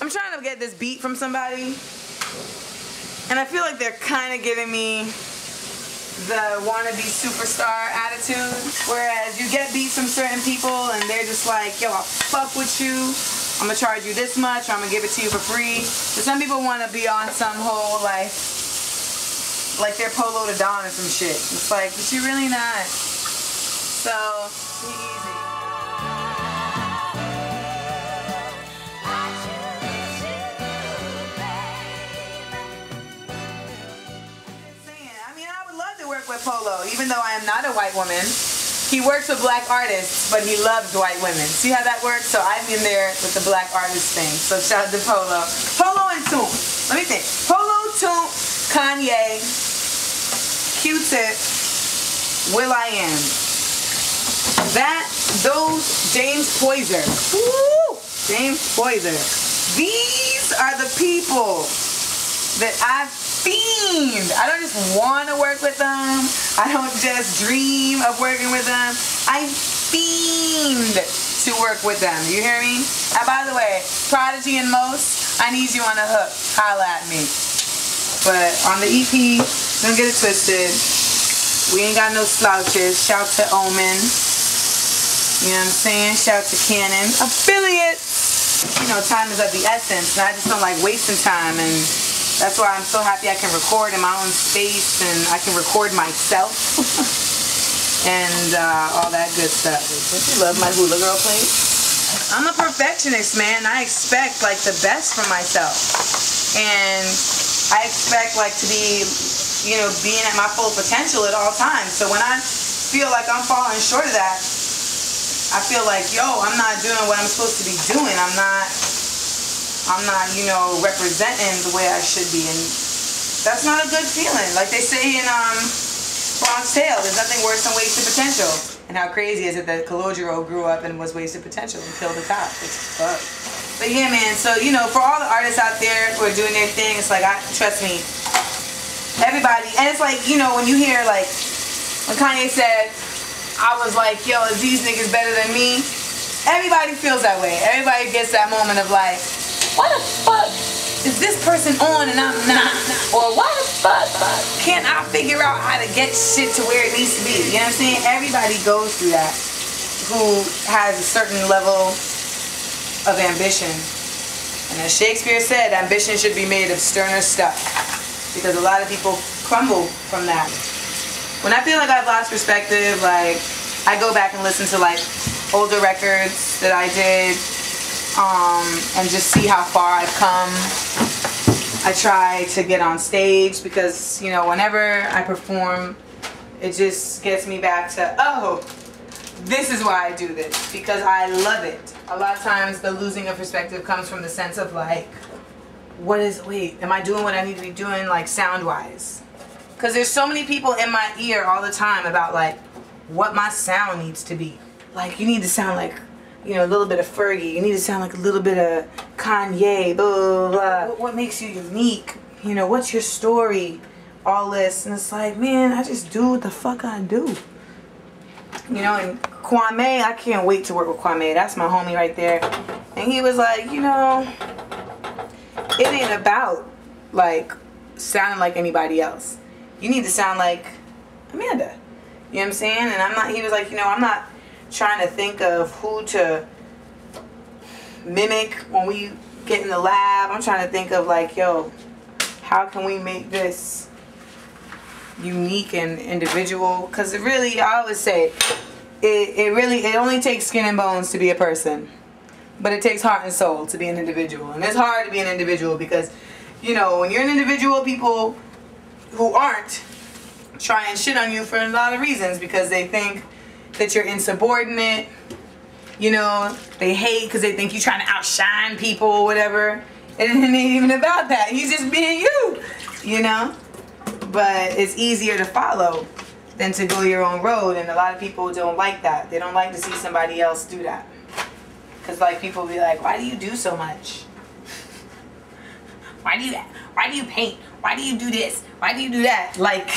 I'm trying to get this beat from somebody, and I feel like they're kind of giving me the wannabe superstar attitude, whereas you get beats from certain people and they're just like, yo, I'll fuck with you, I'm gonna charge you this much, or I'm gonna give it to you for free. But some people want to be on some whole like they're Polo to Dawn or some shit. It's like, but you're really not. So be easy. Work with Polo, even though I am not a white woman. He works with black artists, but he loves white women. See how that works? So I'm in there with the black artist thing. So shout out to Polo. Polo and Toon. Let me think. Polo, Toon, Kanye, Q-Tip, will.i.am. Those, James Poyser. Woo! James Poyser. These are the people that I've fiend. I don't just want to work with them. I don't just dream of working with them. I fiend to work with them. You hear me? And by the way, Prodigy and Most, I need you on the hook. Holla at me. But on the EP, don't get it twisted. We ain't got no slouches. Shout to Omen. You know what I'm saying? Shout to Canon. Affiliates. You know, time is of the essence, and I just don't like wasting time, and that's why I'm so happy I can record in my own space and I can record myself and all that good stuff. Don't you love my hula girl place? I'm a perfectionist, man. I expect like the best from myself. And I expect like to be, you know, being at my full potential at all times. So when I feel like I'm falling short of that, I feel like, yo, I'm not doing what I'm supposed to be doing. I'm not, you know, representing the way I should be, and that's not a good feeling. Like they say in Bronx Tale, there's nothing worse than wasted potential. And how crazy is it that Calogero grew up and was wasted potential and killed the cop? It's fuck. But yeah, man. So you know, for all the artists out there who are doing their thing, it's like, trust me, everybody. And it's like, you know, when you hear like when Kanye said, I was like, yo, is these niggas better than me? Everybody feels that way. Everybody gets that moment of like, why the fuck is this person on and I'm not? Or why the fuck can't I figure out how to get shit to where it needs to be? You know what I'm saying? Everybody goes through that who has a certain level of ambition. And as Shakespeare said, ambition should be made of sterner stuff. Because a lot of people crumble from that. When I feel like I've lost perspective, like I go back and listen to like older records that I did. And just see how far I've come. I try to get on stage because, you know, whenever I perform, it just gets me back to, oh, this is why I do this, because I love it. A lot of times the losing of perspective comes from the sense of like, wait, am I doing what I need to be doing, like sound-wise? Because there's so many people in my ear all the time about like what my sound needs to be. Like, you need to sound like, you know, a little bit of Fergie. You need to sound like a little bit of Kanye. Blah, blah, blah. What makes you unique? You know, what's your story? All this. And it's like, man, I just do what the fuck I do. You know, and Kwame, I can't wait to work with Kwame. That's my homie right there. And he was like, you know, it ain't about, like, sounding like anybody else. You need to sound like Amanda. You know what I'm saying? And he was like, you know, I'm not trying to think of who to mimic when we get in the lab. I'm trying to think of like, yo, how can we make this unique and individual? Because it really, I always say, it only takes skin and bones to be a person, but it takes heart and soul to be an individual. And it's hard to be an individual because, you know, when you're an individual, people who aren't try and shit on you for a lot of reasons, because they think that you're insubordinate, you know, they hate because they think you're trying to outshine people or whatever. And it ain't even about that. He's just being you, you know? But it's easier to follow than to go your own road, and a lot of people don't like that. They don't like to see somebody else do that. Because like people be like, why do you do so much? Why do you that? Why do you paint? Why do you do this? Why do you do that? Like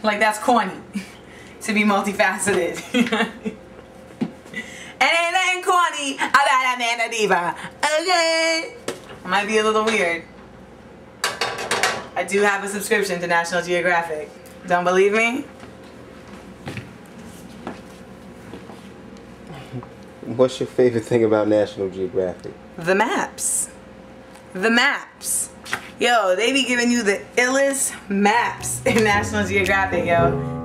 that's corny. To be multifaceted. And ain't nothing corny about Amanda Diva. Okay. It might be a little weird. I do have a subscription to National Geographic. Don't believe me? What's your favorite thing about National Geographic? The maps. The maps. Yo, they be giving you the illest maps in National Geographic, yo.